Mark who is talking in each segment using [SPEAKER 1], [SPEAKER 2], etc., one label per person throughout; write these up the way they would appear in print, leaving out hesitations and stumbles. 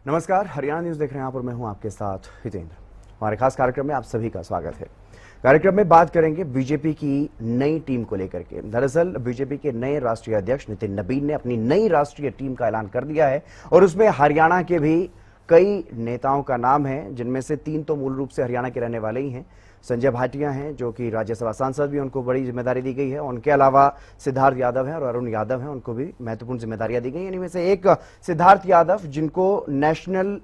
[SPEAKER 1] नमस्कार, हरियाणा न्यूज देख रहे हैं आप और मैं हूं आपके साथ हितेंद्र। हमारे खास कार्यक्रम में आप सभी का स्वागत है। कार्यक्रम में बात करेंगे बीजेपी की नई टीम को लेकर के। दरअसल बीजेपी के नए राष्ट्रीय अध्यक्ष नितिन नबीन ने अपनी नई राष्ट्रीय टीम का ऐलान कर दिया है और उसमें हरियाणा के भी कई नेताओं का नाम है, जिनमें से 3 तो मूल रूप से हरियाणा के रहने वाले ही हैं। संजय भाटिया हैं जो कि राज्यसभा सांसद भी, उनको बड़ी जिम्मेदारी दी गई है। उनके अलावा सिद्धार्थ यादव हैं और अरुण यादव हैं, उनको भी महत्वपूर्ण जिम्मेदारियां दी गई हैं। इनमें से एक सिद्धार्थ यादव, जिनको नेशनल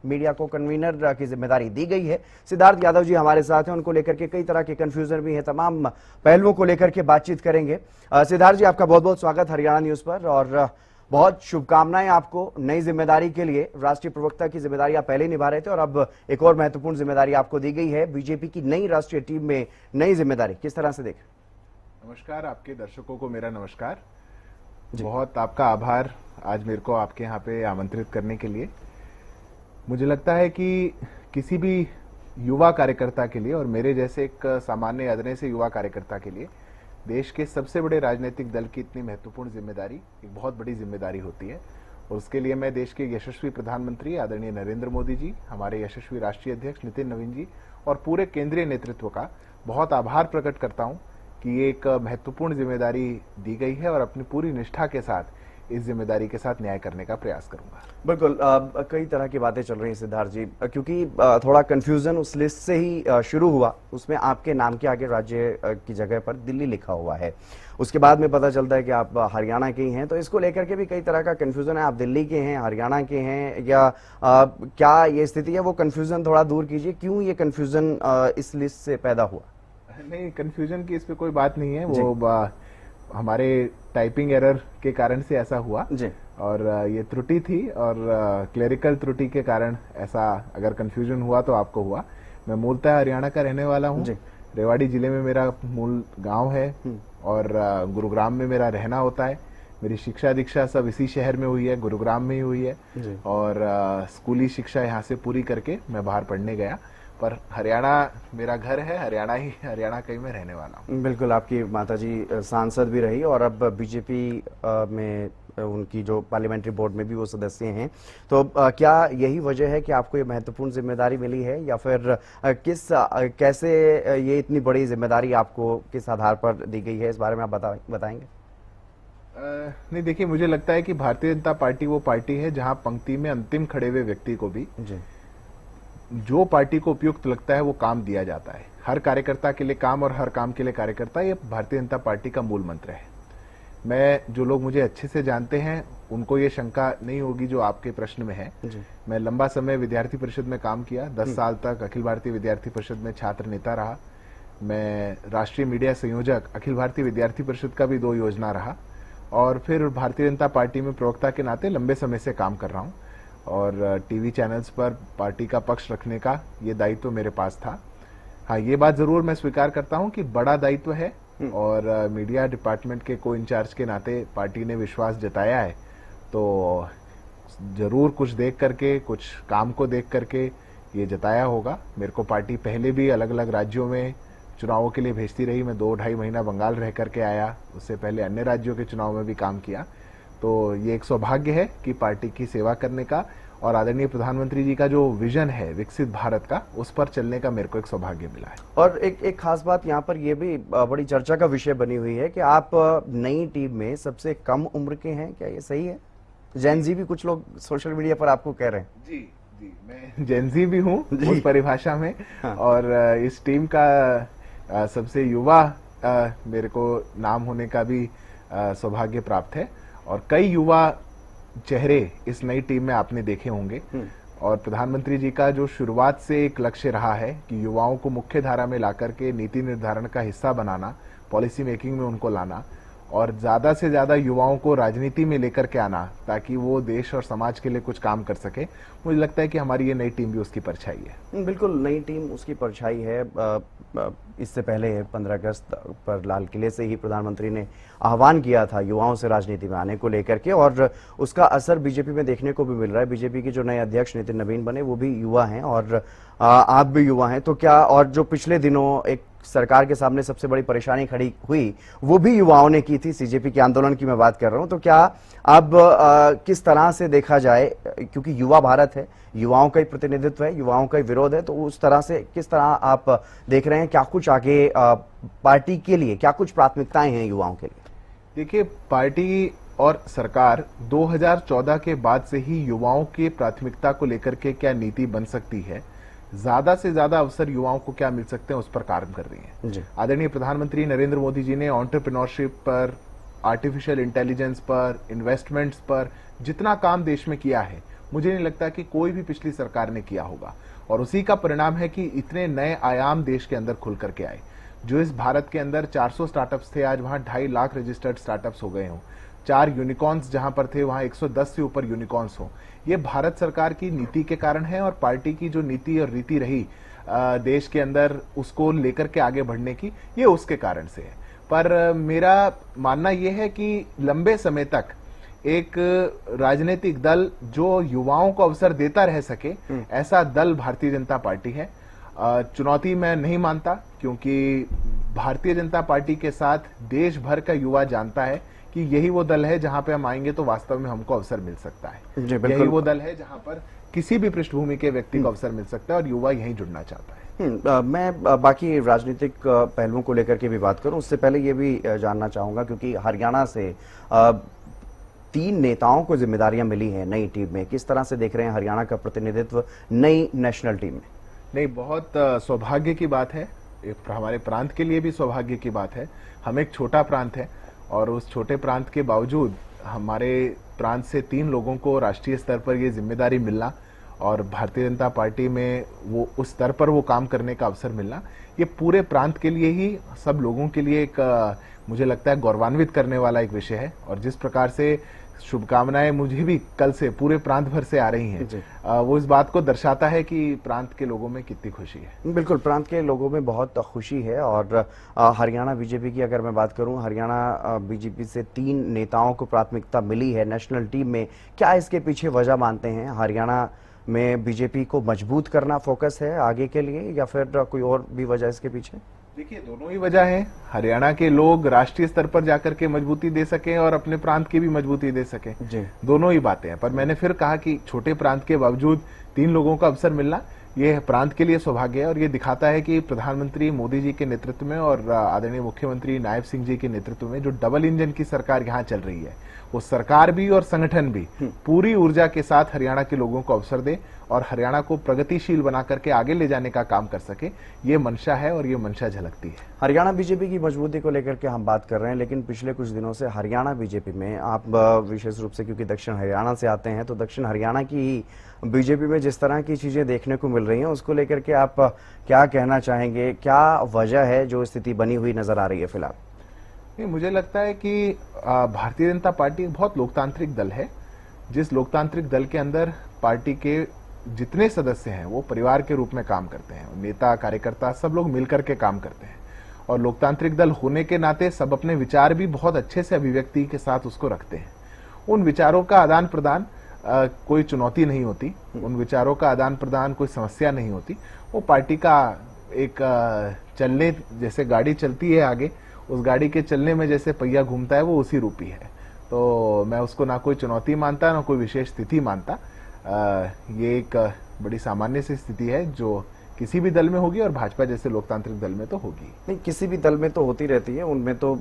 [SPEAKER 1] मीडिया को कन्वीनर की जिम्मेदारी दी गई है। सिद्धार्थ यादव जी हमारे साथ हैं, उनको लेकर के कई तरह के कंफ्यूजन भी है, तमाम पहलुओं को लेकर के बातचीत करेंगे। सिद्धार्थ जी, आपका बहुत बहुत स्वागत हरियाणा न्यूज पर और बहुत शुभकामनाएं आपको नई जिम्मेदारी के लिए। राष्ट्रीय प्रवक्ता की जिम्मेदारी आप पहले ही निभा रहे थे और अब एक और महत्वपूर्ण जिम्मेदारी आपको दी गई है, बीजेपी की नई राष्ट्रीय टीम में नई जिम्मेदारी। किस तरह से देखें?
[SPEAKER 2] नमस्कार, आपके दर्शकों को मेरा नमस्कार। बहुत आपका आभार आज मेरे को आपके यहाँ पे आमंत्रित करने के लिए। मुझे लगता है कि किसी भी युवा कार्यकर्ता के लिए और मेरे जैसे एक सामान्य अदने से युवा कार्यकर्ता के लिए देश के सबसे बड़े राजनीतिक दल की इतनी महत्वपूर्ण जिम्मेदारी एक बहुत बड़ी जिम्मेदारी होती है। और उसके लिए मैं देश के यशस्वी प्रधानमंत्री आदरणीय नरेंद्र मोदी जी, हमारे यशस्वी राष्ट्रीय अध्यक्ष नितिन नवीन जी और पूरे केंद्रीय नेतृत्व का बहुत आभार प्रकट करता हूं कि ये एक महत्वपूर्ण जिम्मेदारी दी गई है और अपनी पूरी निष्ठा के साथ इस जिम्मेदारी के साथ न्याय करने का प्रयास करूंगा।
[SPEAKER 1] बिल्कुल, कई तरह की बातें चल रही हैं सिद्धार्थ जी, क्योंकि थोड़ा कंफ्यूजन उस लिस्ट से ही शुरू हुआ। उसमें आपके नाम के आगे राज्य की जगह पर दिल्ली लिखा हुआ है। उसके बाद में पता चलता है कि आप हरियाणा के ही हैं, तो इसको लेकर के भी कई तरह का कंफ्यूजन है। आप दिल्ली के हैं, हरियाणा के हैं या क्या ये स्थिति है? वो कंफ्यूजन थोड़ा दूर कीजिए, क्यों ये कंफ्यूजन इस लिस्ट से पैदा हुआ?
[SPEAKER 2] नहीं, कंफ्यूजन की इस पे कोई बात नहीं है। वो हमारे टाइपिंग एरर के कारण से ऐसा हुआ जी। और ये त्रुटि थी और क्लेरिकल त्रुटि के कारण ऐसा अगर कंफ्यूजन हुआ तो आपको हुआ। मैं मूलतः हरियाणा का रहने वाला हूँ। रेवाड़ी जिले में मेरा मूल गांव है और गुरुग्राम में मेरा रहना होता है। मेरी शिक्षा दीक्षा सब इसी शहर में हुई है, गुरुग्राम में ही हुई है। और स्कूली शिक्षा यहाँ से पूरी करके मैं बाहर पढ़ने गया, पर हरियाणा मेरा घर है, हरियाणा कहीं में रहने वाला हूँ।
[SPEAKER 1] बिल्कुल, आपकी माताजी सांसद भी रही और अब बीजेपी में उनकी जो पार्लियामेंट्री बोर्ड में भी वो सदस्य हैं। तो क्या यही वजह है कि आपको ये महत्वपूर्ण जिम्मेदारी मिली है या फिर कैसे ये इतनी बड़ी जिम्मेदारी आपको किस आधार पर दी गई है? इस बारे में आप बताएंगे?
[SPEAKER 2] नहीं, देखिए, मुझे लगता है कि भारतीय जनता पार्टी वो पार्टी है जहां पंक्ति में अंतिम खड़े हुए व्यक्ति को भी जो पार्टी को उपयुक्त लगता है वो काम दिया जाता है। हर कार्यकर्ता के लिए काम और हर काम के लिए कार्यकर्ता, ये भारतीय जनता पार्टी का मूल मंत्र है। जो लोग मुझे अच्छे से जानते हैं उनको ये शंका नहीं होगी जो आपके प्रश्न में है। मैं लंबा समय विद्यार्थी परिषद में काम किया, 10 साल तक अखिल भारतीय विद्यार्थी परिषद में छात्र नेता रहा। मैं राष्ट्रीय मीडिया संयोजक अखिल भारतीय विद्यार्थी परिषद का भी 2 योजना रहा और फिर भारतीय जनता पार्टी में प्रवक्ता के नाते लंबे समय से काम कर रहा हूँ और टीवी चैनल्स पर पार्टी का पक्ष रखने का ये दायित्व मेरे पास था। हाँ, ये बात जरूर मैं स्वीकार करता हूँ कि बड़ा दायित्व है और मीडिया डिपार्टमेंट के को इंचार्ज के नाते पार्टी ने विश्वास जताया है, तो जरूर कुछ देख करके, कुछ काम को देख करके ये जताया होगा। मेरे को पार्टी पहले भी अलग अलग राज्यों में चुनावों के लिए भेजती रही। मैं 2-2.5 महीना बंगाल रह करके आया, उससे पहले अन्य राज्यों के चुनाव में भी काम किया। तो ये एक सौभाग्य है कि पार्टी की सेवा करने का और आदरणीय प्रधानमंत्री जी का जो विजन है विकसित भारत का, उस पर चलने का मेरे को एक सौभाग्य मिला है।
[SPEAKER 1] और एक खास बात यहाँ पर ये भी बड़ी चर्चा का विषय बनी हुई है कि आप नई टीम में सबसे कम उम्र के हैं, क्या ये सही है? जेनजी भी कुछ लोग सोशल मीडिया पर आपको कह रहे हैं।
[SPEAKER 2] जी, मैं जेनजी भी हूँ उस परिभाषा में। हाँ। और इस टीम का सबसे युवा मेरे को नाम होने का भी सौभाग्य प्राप्त है और कई युवा चेहरे इस नई टीम में आपने देखे होंगे। और प्रधानमंत्री जी का जो शुरुआत से एक लक्ष्य रहा है कि युवाओं को मुख्य धारा में लाकर के नीति निर्धारण का हिस्सा बनाना, पॉलिसी मेकिंग में उनको लाना और ज्यादा से ज्यादा युवाओं को राजनीति में लेकर के आना ताकि वो देश और समाज के लिए कुछ काम कर सके। मुझे लगता है कि हमारी ये नई टीम भी उसकी परछाई है।
[SPEAKER 1] बिल्कुल, नई टीम उसकी परछाई है। इससे पहले 15 अगस्त पर लाल किले से ही प्रधानमंत्री ने आह्वान किया था युवाओं से राजनीति में आने को लेकर के और उसका असर बीजेपी में देखने को भी मिल रहा है। बीजेपी के जो नए अध्यक्ष नितिन नवीन बने वो भी युवा हैं और आप भी युवा हैं। तो क्या, और जो पिछले दिनों एक सरकार के सामने सबसे बड़ी परेशानी खड़ी हुई वो भी युवाओं ने की थी। सीजेपी के आंदोलन की मैं बात कर रहा हूं। तो क्या अब किस तरह से देखा जाए, क्योंकि युवा भारत है, युवाओं का ही प्रतिनिधित्व है, युवाओं का ही विरोध है, तो उस तरह से किस तरह आप देख रहे हैं, क्या कुछ आगे पार्टी के लिए क्या कुछ प्राथमिकताएं हैं युवाओं के लिए?
[SPEAKER 2] देखिए, पार्टी और सरकार 2014 के बाद से ही युवाओं की प्राथमिकता को लेकर के क्या नीति बन सकती है, ज्यादा से ज्यादा अवसर युवाओं को क्या मिल सकते हैं, उस पर काम कर रही है। आदरणीय प्रधानमंत्री नरेंद्र मोदी जी ने एंटरप्रेन्योरशिप पर, आर्टिफिशियल इंटेलिजेंस पर, इन्वेस्टमेंट्स पर जितना काम देश में किया है, मुझे नहीं लगता कि कोई भी पिछली सरकार ने किया होगा। और उसी का परिणाम है कि इतने नए आयाम देश के अंदर खुल करके आए। जो इस भारत के अंदर 400 स्टार्टअप्स थे, आज वहां 2.5 लाख रजिस्टर्ड स्टार्टअप्स हो गए हों। 4 यूनिकॉर्न्स जहां पर थे, वहां 110 से ऊपर यूनिकॉर्न्स हो। ये भारत सरकार की नीति के कारण है, और पार्टी की जो नीति और रीति रही देश के अंदर उसको लेकर के आगे बढ़ने की, ये उसके कारण से है। पर मेरा मानना यह है कि लंबे समय तक एक राजनीतिक दल जो युवाओं को अवसर देता रह सके, ऐसा दल भारतीय जनता पार्टी है। चुनौती मैं नहीं मानता, क्योंकि भारतीय जनता पार्टी के साथ देश भर का युवा जानता है कि यही वो दल है जहां पे हम आएंगे तो वास्तव में हमको अवसर मिल सकता है। यही वो दल है जहां पर किसी भी पृष्ठभूमि के व्यक्ति को अवसर मिल सकता है, और युवा यहीं जुड़ना चाहता है।
[SPEAKER 1] मैं बाकी राजनीतिक पहलुओं को लेकर के भी बात करूं, उससे पहले ये भी जानना चाहूंगा, क्योंकि हरियाणा से 3 नेताओं को जिम्मेदारियां मिली हैं नई टीम में। किस तरह से देख रहे हैं हरियाणा का प्रतिनिधित्व नई नेशनल टीम में?
[SPEAKER 2] नहीं, बहुत सौभाग्य की बात है, हमारे प्रांत के लिए भी सौभाग्य की बात है। हम एक छोटा प्रांत है, और उस छोटे प्रांत के बावजूद हमारे प्रांत से 3 लोगों को राष्ट्रीय स्तर पर ये जिम्मेदारी मिलना, और भारतीय जनता पार्टी में वो उस स्तर पर वो काम करने का अवसर मिलना, ये पूरे प्रांत के लिए ही, सब लोगों के लिए एक मुझे लगता है गौरवान्वित करने वाला एक विषय है। और जिस प्रकार से शुभकामनाएं मुझे भी कल से पूरे प्रांत भर से आ रही हैं, वो इस बात को दर्शाता है कि प्रांत के लोगों में कितनी खुशी है।
[SPEAKER 1] बिल्कुल, प्रांत के लोगों में बहुत खुशी है। और हरियाणा बीजेपी की अगर मैं बात करूं, हरियाणा बीजेपी से 3 नेताओं को प्राथमिकता मिली है नेशनल टीम में। क्या इसके पीछे वजह मानते हैं? हरियाणा में बीजेपी को मजबूत करना फोकस है आगे के लिए, या फिर कोई और भी वजह इसके पीछे?
[SPEAKER 2] देखिए, दोनों ही वजह है। हरियाणा के लोग राष्ट्रीय स्तर पर जाकर के मजबूती दे सके, और अपने प्रांत की भी मजबूती दे सके, दोनों ही बातें हैं। पर मैंने फिर कहा कि छोटे प्रांत के बावजूद 3 लोगों का अवसर मिलना, ये प्रांत के लिए सौभाग्य है। और ये दिखाता है कि प्रधानमंत्री मोदी जी के नेतृत्व में और आदरणीय मुख्यमंत्री नायब सिंह जी के नेतृत्व में जो डबल इंजन की सरकार यहाँ चल रही है, वो सरकार भी और संगठन भी पूरी ऊर्जा के साथ हरियाणा के लोगों को अवसर दे, और हरियाणा को प्रगतिशील बना करके आगे ले जाने का काम कर सके, ये मंशा है, और ये मंशा झलकती है।
[SPEAKER 1] हरियाणा बीजेपी की मजबूती को लेकर के हम बात कर रहे हैं, लेकिन पिछले कुछ दिनों से हरियाणा बीजेपी में आप विशेष रूप से, क्योंकि दक्षिण हरियाणा से आते हैं, तो दक्षिण हरियाणा की बीजेपी में जिस तरह की चीजें देखने को मिल रही हैं, उसको लेकर के आप क्या कहना चाहेंगे? क्या वजह है जो स्थिति बनी हुई नजर आ रही है फिलहाल?
[SPEAKER 2] मुझे लगता है कि भारतीय जनता पार्टी एक बहुत लोकतांत्रिक दल है। जिस लोकतांत्रिक दल के अंदर पार्टी के जितने सदस्य हैं वो परिवार के रूप में काम करते हैं, नेता कार्यकर्ता सब लोग मिलकर के काम करते हैं, और लोकतांत्रिक दल होने के नाते सब अपने विचार भी बहुत अच्छे से अभिव्यक्ति के साथ उसको रखते हैं। उन विचारों का आदान प्रदान कोई चुनौती नहीं होती, उन विचारों का आदान प्रदान कोई समस्या नहीं होती। वो पार्टी का एक चलने, जैसे गाड़ी चलती है आगे, उस गाड़ी के चलने में जैसे पहिया घूमता है, वो उसी रूपी है। तो मैं उसको ना कोई चुनौती मानता, ना कोई विशेष स्थिति मानता। ये एक बड़ी सामान्य सी स्थिति है जो किसी भी दल में होगी, और भाजपा जैसे लोकतांत्रिक दल में तो होगी।
[SPEAKER 1] नहीं, किसी भी दल में तो होती रहती है, उनमें तो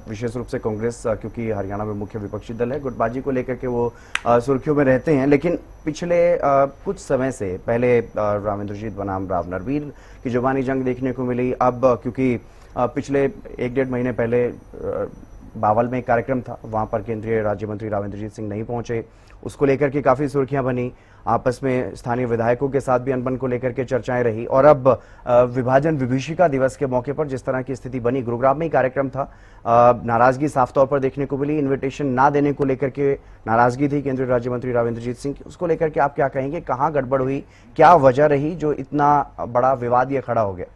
[SPEAKER 1] विशेष रूप से कांग्रेस, क्योंकि हरियाणा में मुख्य विपक्षी दल है, गुटबाजी को लेकर के वो सुर्खियों में रहते हैं। लेकिन पिछले कुछ समय से पहले राव इंद्रजीत बनाम राव नरवीर की जुबानी जंग देखने को मिली। अब क्योंकि पिछले 1-1.5 महीने पहले बावल में एक कार्यक्रम था, वहां पर केंद्रीय राज्य मंत्री राव इंद्रजीत सिंह नहीं पहुंचे, उसको लेकर के काफी सुर्खियां बनी। आपस में स्थानीय विधायकों के साथ भी अनबन को लेकर के चर्चाएं रही, और अब विभाजन विभीषिका दिवस के मौके पर जिस तरह की स्थिति बनी, गुरुग्राम में ही कार्यक्रम था, नाराजगी साफ तौर पर देखने को मिली। इन्विटेशन ना देने को लेकर के नाराजगी थी केंद्रीय राज्य मंत्री राव इंद्रजीत सिंह की, उसको लेकर के आप क्या कहेंगे? कहाँ गड़बड़ हुई, क्या वजह रही जो इतना बड़ा विवाद ये खड़ा हो गया?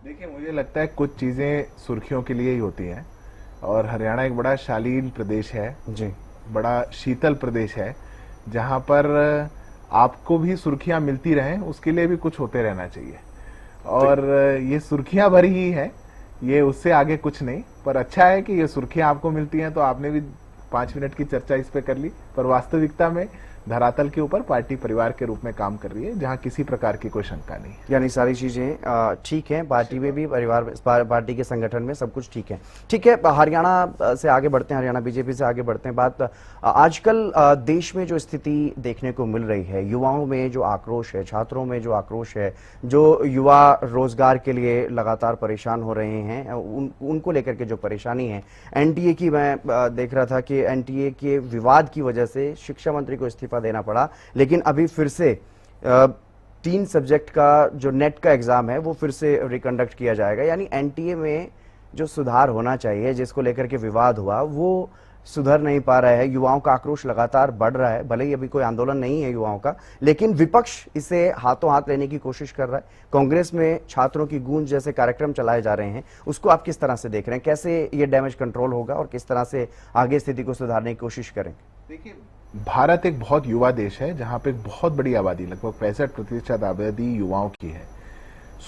[SPEAKER 2] देखिए, मुझे लगता है कुछ चीजें सुर्खियों के लिए ही होती हैं, और हरियाणा एक बड़ा शालीन प्रदेश है जी, बड़ा शीतल प्रदेश है, जहां पर आपको भी सुर्खियां मिलती रहें, उसके लिए भी कुछ होते रहना चाहिए। और ये सुर्खियां भरी ही है, ये उससे आगे कुछ नहीं, पर अच्छा है कि ये सुर्खियां आपको मिलती हैं, तो आपने भी 5 मिनट की चर्चा इस पे कर ली। पर वास्तविकता में धरातल के ऊपर पार्टी परिवार के रूप में काम कर रही है, जहां किसी प्रकार की कोई शंका नहीं है।
[SPEAKER 1] यानी सारी चीजें ठीक हैं, पार्टी में भी, परिवार में, पार्टी के संगठन में सब कुछ ठीक है। ठीक है, हरियाणा से आगे बढ़ते हैं, हरियाणा बीजेपी से आगे बढ़ते हैं। बात आजकल देश में जो स्थिति देखने को मिल रही है, युवाओं में जो आक्रोश है, छात्रों में जो आक्रोश है, जो युवा रोजगार के लिए लगातार परेशान हो रहे हैं, उनको लेकर के जो परेशानी है, एनटीए की मैं देख रहा था कि एनटीए के विवाद की वजह से शिक्षा मंत्री को इस्तीफा देना पड़ा, लेकिन अभी फिर से 3 सब्जेक्ट का जो नेट का एग्जाम है वो फिर से रिकंडक्ट किया जाएगा। यानी एनटीए में जो सुधार होना चाहिए, जिसको लेकर के विवाद हुआ, वो सुधर नहीं पा रहा है। युवाओं का आक्रोश लगातार बढ़ रहा है, भले ही अभी कोई आंदोलन नहीं है युवाओं का, लेकिन विपक्ष इसे हाथों हाथ लेने की कोशिश कर रहा है। कांग्रेस में छात्रों की गूंज जैसे कार्यक्रम चलाए जा रहे हैं, उसको आप किस तरह से देख रहे हैं? कैसे ये डैमेज कंट्रोल होगा और किस तरह से आगे स्थिति को सुधारने की कोशिश करें?
[SPEAKER 2] देखिए, भारत एक बहुत युवा देश है, जहां पे एक बहुत बड़ी आबादी, लगभग 65% आबादी युवाओं की है।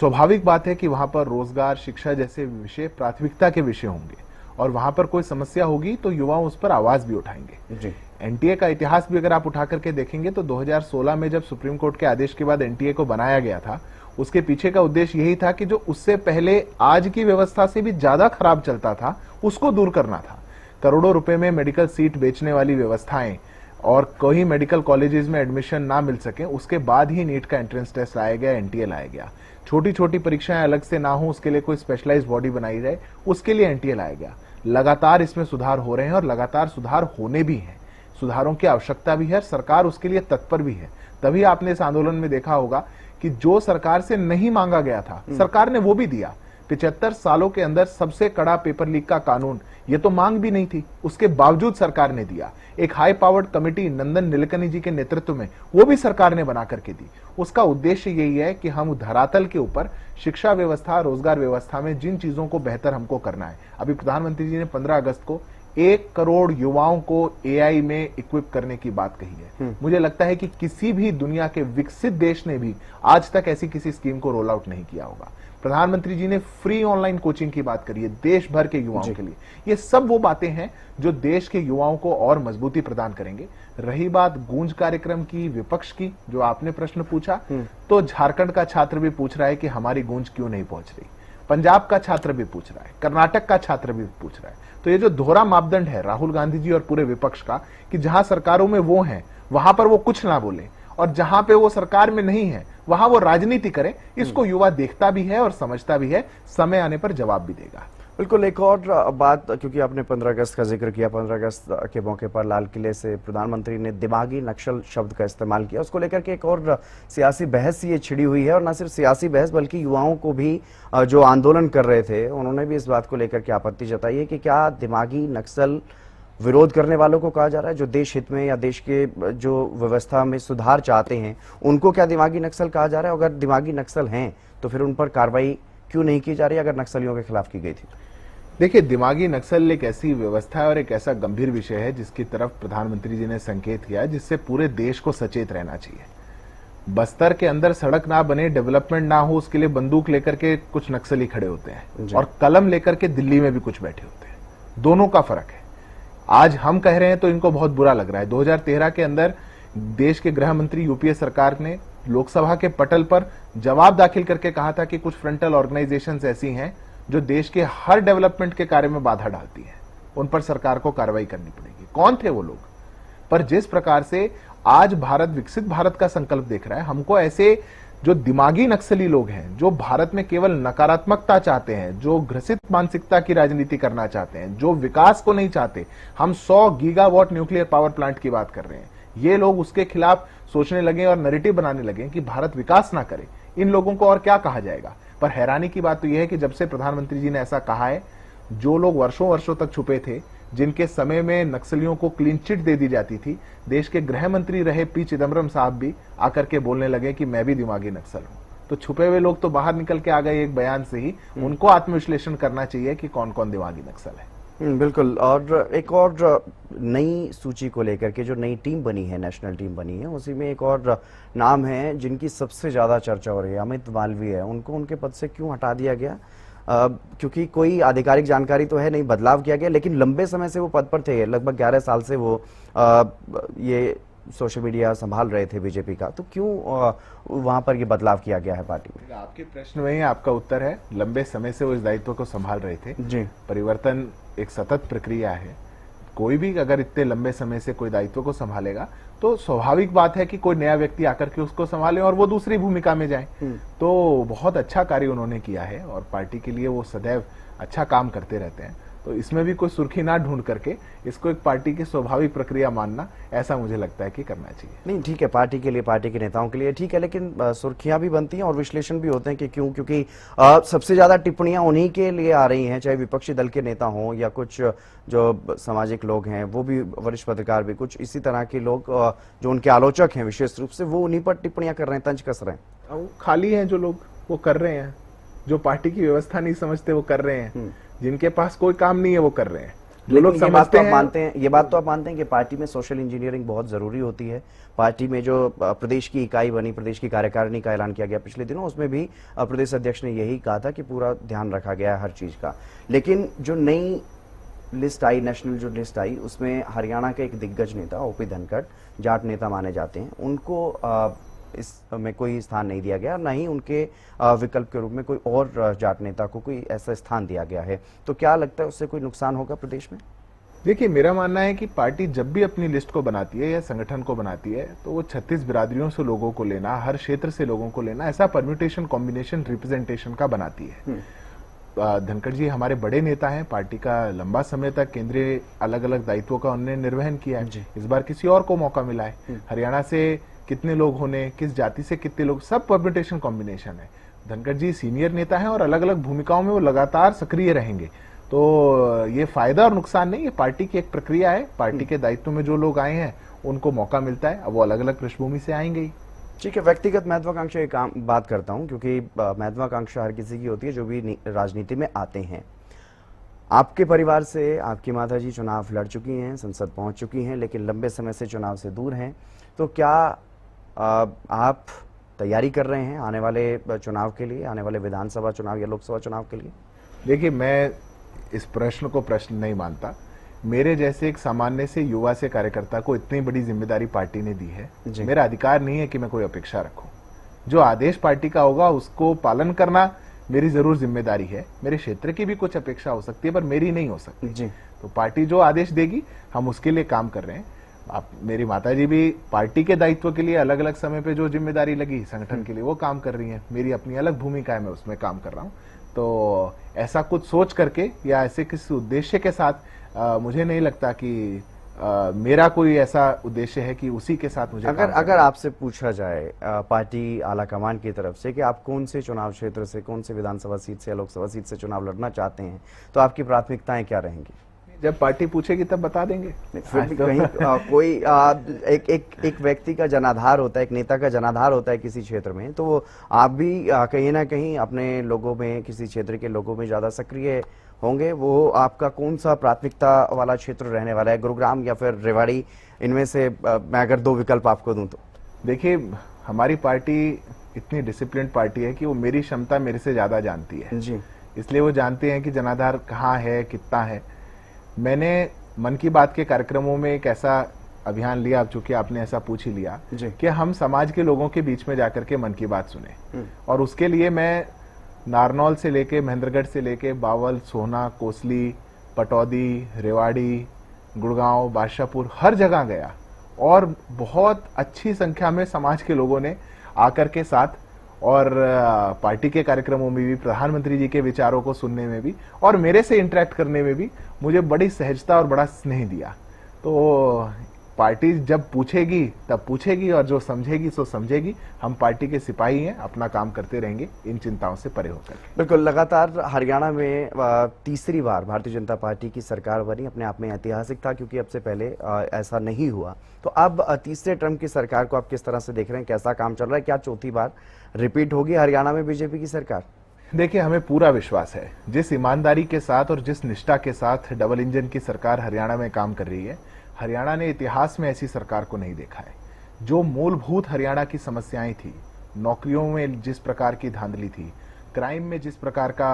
[SPEAKER 2] स्वाभाविक बात है कि वहां पर रोजगार, शिक्षा जैसे विषय प्राथमिकता के विषय होंगे, और वहां पर कोई समस्या होगी तो युवा उस पर आवाज भी उठाएंगे।
[SPEAKER 1] जी।
[SPEAKER 2] एनटीए का इतिहास भी अगर आप उठा करके देखेंगे तो 2016 में जब सुप्रीम कोर्ट के आदेश के बाद एनटीए को बनाया गया था, उसके पीछे का उद्देश्य यही था कि जो उससे पहले आज की व्यवस्था से भी ज्यादा खराब चलता था, उसको दूर करना था। करोड़ों रुपए में मेडिकल सीट बेचने वाली व्यवस्थाएं और कोई मेडिकल कॉलेजेस में एडमिशन ना मिल सके, उसके बाद ही नीट का एंट्रेंस टेस्ट लाया गया, एनटीए लाया गया। छोटी छोटी परीक्षाएं अलग से ना हो, उसके लिए कोई स्पेशलाइज्ड बॉडी बनाई जाए, उसके लिए एनटीए लाया गया। लगातार इसमें सुधार हो रहे हैं और लगातार सुधार होने भी हैं। सुधारों की आवश्यकता भी है, सरकार उसके लिए तत्पर भी है। तभी आपने इस आंदोलन में देखा होगा कि जो सरकार से नहीं मांगा गया था, सरकार ने वो भी दिया। 75 सालों के अंदर सबसे कड़ा पेपर लीक का कानून, ये तो मांग भी नहीं थी, उसके बावजूद सरकार ने दिया। एक हाई पावर्ड कमेटी नंदन नीलेकनी जी के नेतृत्व में, वो भी सरकार ने बना करके दी। उसका उद्देश्य यही है कि हम धरातल के ऊपर शिक्षा व्यवस्था, रोजगार व्यवस्था में जिन चीजों को बेहतर हमको करना है। अभी प्रधानमंत्री जी ने 15 अगस्त को 1 करोड़ युवाओं को एआई में इक्विप करने की बात कही है। मुझे लगता है कि किसी भी दुनिया के विकसित देश ने भी आज तक ऐसी किसी स्कीम को रोल आउट नहीं किया होगा। प्रधानमंत्री जी ने फ्री ऑनलाइन कोचिंग की बात करी है देश भर के युवाओं के लिए। ये सब वो बातें हैं जो देश के युवाओं को और मजबूती प्रदान करेंगे। रही बात गूंज कार्यक्रम की, विपक्ष की, जो आपने प्रश्न पूछा, तो झारखंड का छात्र भी पूछ रहा है कि हमारी गूंज क्यों नहीं पहुंच रही। पंजाब का छात्र भी पूछ रहा है, कर्नाटक का छात्र भी पूछ रहा है। तो ये जो दोहरा मापदंड है राहुल गांधी जी और पूरे विपक्ष का, कि जहां सरकारों में वो हैं वहां पर वो कुछ ना बोले, और जहां पे वो सरकार में नहीं है वहां वो राजनीति करें, इसको युवा देखता भी है और समझता भी है। समय आने पर जवाब भी देगा।
[SPEAKER 1] बिल्कुल। एक और बात, क्योंकि आपने 15 अगस्त का जिक्र किया, 15 अगस्त के मौके पर लाल किले से प्रधानमंत्री ने दिमागी नक्सल शब्द का इस्तेमाल किया, उसको लेकर के एक और सियासी बहस ये छिड़ी हुई है। और न सिर्फ सियासी बहस बल्कि युवाओं को भी, जो आंदोलन कर रहे थे, उन्होंने भी इस बात को लेकर के आपत्ति जताई है कि क्या दिमागी नक्सल विरोध करने वालों को कहा जा रहा है, जो देश हित में या देश के जो व्यवस्था में सुधार चाहते हैं, उनको क्या दिमागी नक्सल कहा जा रहा है? अगर दिमागी नक्सल हैं तो फिर उन पर कार्रवाई क्यों नहीं की जा रही अगर नक्सलियों के खिलाफ की गई थी?
[SPEAKER 2] देखिए, दिमागी नक्सल एक ऐसी व्यवस्था है और एक ऐसा गंभीर विषय है जिसकी तरफ प्रधानमंत्री जी ने संकेत किया, जिससे पूरे देश को सचेत रहना चाहिए। बस्तर के अंदर सड़क ना बने, डेवलपमेंट ना हो, उसके लिए बंदूक लेकर के कुछ नक्सली खड़े होते हैं और कलम लेकर के दिल्ली में भी कुछ बैठे होते हैं। दोनों का फर्क है। आज हम कह रहे हैं तो इनको बहुत बुरा लग रहा है। 2013 के अंदर देश के गृह मंत्री यूपीए सरकार ने लोकसभा के पटल पर जवाब दाखिल करके कहा था कि कुछ फ्रंटल ऑर्गेनाइजेशंस ऐसी हैं जो देश के हर डेवलपमेंट के कार्य में बाधा डालती हैं, उन पर सरकार को कार्रवाई करनी पड़ेगी। कौन थे वो लोग? पर जिस प्रकार से आज भारत विकसित भारत का संकल्प देख रहा है, हमको ऐसे जो दिमागी नक्सली लोग हैं, जो भारत में केवल नकारात्मकता चाहते हैं, जो ग्रसित मानसिकता की राजनीति करना चाहते हैं, जो विकास को नहीं चाहते, हम 100 गीगावाट न्यूक्लियर पावर प्लांट की बात कर रहे हैं, ये लोग उसके खिलाफ सोचने लगे और नैरेटिव बनाने लगे कि भारत विकास ना करे। इन लोगों को और क्या कहा जाएगा? पर हैरानी की बात तो यह है कि जब से प्रधानमंत्री जी ने ऐसा कहा है, जो लोग वर्षों वर्षों तक छुपे थे, जिनके समय में नक्सलियों को क्लीन चिट दे दी जाती थी, देश के गृह मंत्री रहे पी चिदम्बरम साहब भी आकर के बोलने लगे कि मैं भी दिमागी नक्सल हूं। तो छुपे हुए लोग तो बाहर निकल के आ गए एक बयान से ही। उनको आत्मविश्लेषण करना चाहिए कि कौन कौन दिमागी नक्सल है।
[SPEAKER 1] बिल्कुल। और एक और नई सूची को लेकर के जो नई टीम बनी है, नेशनल टीम बनी है, उसी में एक और नाम है जिनकी सबसे ज्यादा चर्चा हो रही है, अमित मालवीय है। उनको उनके पद से क्यों हटा दिया गया? क्योंकि कोई आधिकारिक जानकारी तो है नहीं, बदलाव किया गया, लेकिन लंबे समय से वो पद पर थे, लगभग 11 साल से वो ये सोशल मीडिया संभाल रहे थे बीजेपी का, तो क्यों वहां पर ये बदलाव किया गया है पार्टी में?
[SPEAKER 2] आपके प्रश्न में ही आपका उत्तर है, लंबे समय से वो इस दायित्व को संभाल रहे थे
[SPEAKER 1] जी।
[SPEAKER 2] परिवर्तन एक सतत प्रक्रिया है। कोई भी अगर इतने लंबे समय से कोई दायित्व को संभालेगा तो स्वाभाविक बात है कि कोई नया व्यक्ति आकर के उसको संभाले और वो दूसरी भूमिका में जाए। तो बहुत अच्छा कार्य उन्होंने किया है और पार्टी के लिए वो सदैव अच्छा काम करते रहते हैं। तो इसमें भी कोई सुर्खी ना ढूंढ करके इसको एक पार्टी की स्वाभाविक प्रक्रिया मानना, ऐसा मुझे लगता है कि करना चाहिए।
[SPEAKER 1] नहीं, ठीक है, पार्टी के लिए, पार्टी के नेताओं के लिए ठीक है, लेकिन सुर्खियां भी बनती हैं और विश्लेषण भी होते हैं कि क्यों, क्योंकि सबसे ज्यादा टिप्पणियां उन्हीं के लिए आ रही हैं, चाहे विपक्षी दल के नेता हों या कुछ जो सामाजिक लोग हैं, वो भी, वरिष्ठ पत्रकार भी, कुछ इसी तरह के लोग जो उनके आलोचक हैं विशेष रूप से, वो उन्हीं पर टिप्पणियां कर रहे हैं, तंज कस रहे हैं।
[SPEAKER 2] खाली हैं जो लोग, वो कर रहे हैं, जो पार्टी की व्यवस्था नहीं समझते वो कर रहे हैं, जिनके पास कोई काम नहीं है वो कर रहे हैं। जो लोग समझते हैं,
[SPEAKER 1] ये बात तो आप मानते हैं कि पार्टी में सोशल इंजीनियरिंग बहुत जरूरी होती है। पार्टी में जो प्रदेश की इकाई बनी, प्रदेश की कार्यकारिणी का ऐलान किया गया पिछले दिनों, उसमें भी प्रदेश अध्यक्ष ने यही कहा था कि पूरा ध्यान रखा गया है हर चीज का। लेकिन जो नई लिस्ट आई, नेशनल जो लिस्ट आई, उसमें हरियाणा के एक दिग्गज नेता ओपी धनखड़, जाट नेता माने जाते हैं, उनको इसमें कोई स्थान नहीं दिया गया, ना ही उनके विकल्प के रूप में कोई और जाट नेता को कोई ऐसा स्थान दिया गया है। तो क्या लगता है उससे कोई नुकसान होगा प्रदेश में?
[SPEAKER 2] देखिए, मेरा मानना है कि पार्टी जब भी अपनी लिस्ट को बनाती है या संगठन को बनाती है तो वो 36 बिरादरियों से लोगों को लेना, हर क्षेत्र से लोगों को लेना, ऐसा परम्यूटेशन, कॉम्बिनेशन, रिप्रेजेंटेशन का बनाती है। धनखड़ जी हमारे बड़े नेता हैं, पार्टी का लंबा समय तक केंद्रीय अलग अलग दायित्वों का उन्होंने निर्वहन किया है। इस बार किसी और को मौका मिला है। हरियाणा से कितने लोग होने, किस जाति से कितने लोग, सब परम्यूटेशन कॉम्बिनेशन है। धनखड़ जी सीनियर नेता हैं और अलग अलग भूमिकाओं में वो लगातार सक्रिय रहेंगे। तो ये फायदा और नुकसान नहीं, ये पार्टी की एक प्रक्रिया है। पार्टी के दायित्व में जो लोग आए हैं उनको मौका मिलता है, अब वो अलग अलग पृष्ठभूमि से आएंगे ही।
[SPEAKER 1] ठीक है, व्यक्तिगत महत्वाकांक्षा की बात करता हूं, क्योंकि महत्वाकांक्षा हर किसी की होती है जो भी राजनीति में आते हैं। आपके परिवार से आपकी माताजी चुनाव लड़ चुकी हैं, संसद पहुंच चुकी हैं, लेकिन लंबे समय से चुनाव से दूर हैं। तो क्या आप तैयारी कर रहे हैं आने वाले चुनाव के लिए, आने वाले विधानसभा चुनाव या लोकसभा चुनाव के लिए?
[SPEAKER 2] देखिए, मैं इस प्रश्न को प्रश्न नहीं मानता। मेरे जैसे एक सामान्य से युवा से कार्यकर्ता को इतनी बड़ी जिम्मेदारी पार्टी ने दी है, मेरा अधिकार नहीं है कि मैं कोई अपेक्षा रखूं। जो आदेश पार्टी का होगा उसको पालन करना मेरी जरूर जिम्मेदारी है। मेरे क्षेत्र की भी कुछ अपेक्षा हो सकती है पर मेरी नहीं हो सकती जी। तो पार्टी जो आदेश देगी हम उसके लिए काम कर रहे हैं। आप, मेरी माताजी भी पार्टी के दायित्व के लिए अलग अलग समय पे जो जिम्मेदारी लगी संगठन के लिए वो काम कर रही हैं। मेरी अपनी अलग भूमिका है, मैं उसमें काम कर रहा हूँ। तो ऐसा कुछ सोच करके या ऐसे किसी उद्देश्य के साथ मुझे नहीं लगता कि मेरा कोई ऐसा उद्देश्य है कि उसी के साथ मुझे
[SPEAKER 1] अगर आपसे पूछा जाए पार्टी आला कमान की तरफ से कि आप कौन से चुनाव क्षेत्र से, कौन से विधानसभा सीट से या लोकसभा सीट से चुनाव लड़ना चाहते हैं, तो आपकी प्राथमिकताएं क्या रहेंगी?
[SPEAKER 2] जब पार्टी पूछेगी तब बता देंगे।
[SPEAKER 1] फिर भी कहीं कोई एक व्यक्ति का जनाधार होता है, एक नेता का जनाधार होता है किसी क्षेत्र में, तो आप भी कहीं ना कहीं अपने लोगों में, किसी क्षेत्र के लोगों में ज्यादा सक्रिय होंगे। वो आपका कौन सा प्राथमिकता वाला क्षेत्र रहने वाला है, गुरुग्राम या फिर रेवाड़ी? इनमें से मैं अगर दो विकल्प आपको दूं तो?
[SPEAKER 2] देखिए, हमारी पार्टी इतनी डिसिप्लिन्ड पार्टी है कि वो मेरी क्षमता मेरे से ज्यादा जानती है जी। इसलिए वो जानते हैं कि जनाधार कहाँ है, कितना है। मैंने मन की बात के कार्यक्रमों में एक ऐसा अभियान लिया, चूंकि आपने ऐसा पूछ ही लिया, कि हम समाज के लोगों के बीच में जाकर के मन की बात सुने। और उसके लिए मैं नारनौल से लेके, महेंद्रगढ़ से लेके बावल, सोहना, कोसली, पटौदी, रेवाड़ी, गुड़गांव, बादशाहपुर, हर जगह गया और बहुत अच्छी संख्या में समाज के लोगों ने आकर के साथ, और पार्टी के कार्यक्रमों में भी, प्रधानमंत्री जी के विचारों को सुनने में भी और मेरे से इंटरेक्ट करने में भी मुझे बड़ी सहजता और बड़ा स्नेह दिया। तो पार्टी जब पूछेगी तब पूछेगी और जो समझेगी सो समझेगी। हम पार्टी के सिपाही हैं, अपना काम करते रहेंगे इन चिंताओं से परे होकर।
[SPEAKER 1] बिल्कुल, लगातार हरियाणा में तीसरी बार भारतीय जनता पार्टी की सरकार बनी, अपने आप में ऐतिहासिक था क्योंकि अब से पहले ऐसा नहीं हुआ। तो अब तीसरे टर्म की सरकार को आप किस तरह से देख रहे हैं, कैसा काम चल रहा है? क्या चौथी बार रिपीट होगी हरियाणा में बीजेपी की सरकार?
[SPEAKER 2] देखिए, हमें पूरा विश्वास है, जिस ईमानदारी के साथ और जिस निष्ठा के साथ डबल इंजन की सरकार हरियाणा में काम कर रही है, हरियाणा ने इतिहास में ऐसी सरकार को नहीं देखा है। जो मूलभूत हरियाणा की समस्याएं थी, नौकरियों में जिस प्रकार की धांधली थी, क्राइम में जिस प्रकार का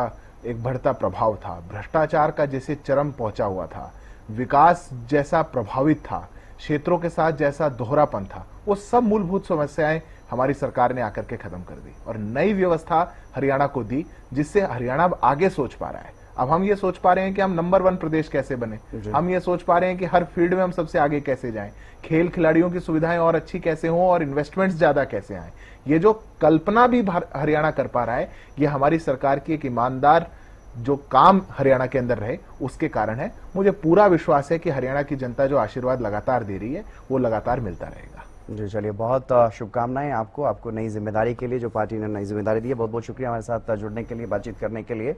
[SPEAKER 2] एक बढ़ता प्रभाव था, भ्रष्टाचार का जैसे चरम पहुंचा हुआ था, विकास जैसा प्रभावित था, क्षेत्रों के साथ जैसा दोहरापन था, वो सब मूलभूत समस्याएं हमारी सरकार ने आकर के खत्म कर दी और नई व्यवस्था हरियाणा को दी, जिससे हरियाणा अब आगे सोच पा रहा है। अब हम ये सोच पा रहे हैं कि हम नंबर 1 प्रदेश कैसे बने, हम ये सोच पा रहे हैं कि हर फील्ड में हम सबसे आगे कैसे जाएं, खेल खिलाड़ियों की सुविधाएं और अच्छी कैसे हों और इन्वेस्टमेंट्स ज्यादा कैसे आए। ये जो कल्पना भी हरियाणा कर पा रहा है, ये हमारी सरकार की एक ईमानदार जो काम हरियाणा के अंदर रहे उसके कारण है। मुझे पूरा विश्वास है कि हरियाणा की जनता जो आशीर्वाद लगातार दे रही है वो लगातार मिलता रहेगा।
[SPEAKER 1] जी चलिए, बहुत शुभकामनाएं आपको नई जिम्मेदारी के लिए, जो पार्टी ने नई जिम्मेदारी दी है। बहुत बहुत शुक्रिया हमारे साथ जुड़ने के लिए, बातचीत करने के लिए।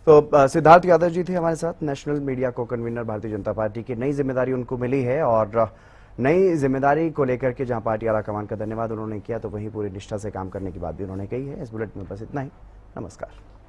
[SPEAKER 1] तो सिद्धार्थ यादव जी थे हमारे साथ, नेशनल मीडिया को कन्वीनर भारतीय जनता पार्टी की। नई जिम्मेदारी उनको मिली है और नई जिम्मेदारी को लेकर के जहां पार्टी आलाकमान का धन्यवाद उन्होंने किया, तो वहीं पूरी निष्ठा से काम करने की बात भी उन्होंने कही है। इस बुलेटिन में बस इतना ही। नमस्कार।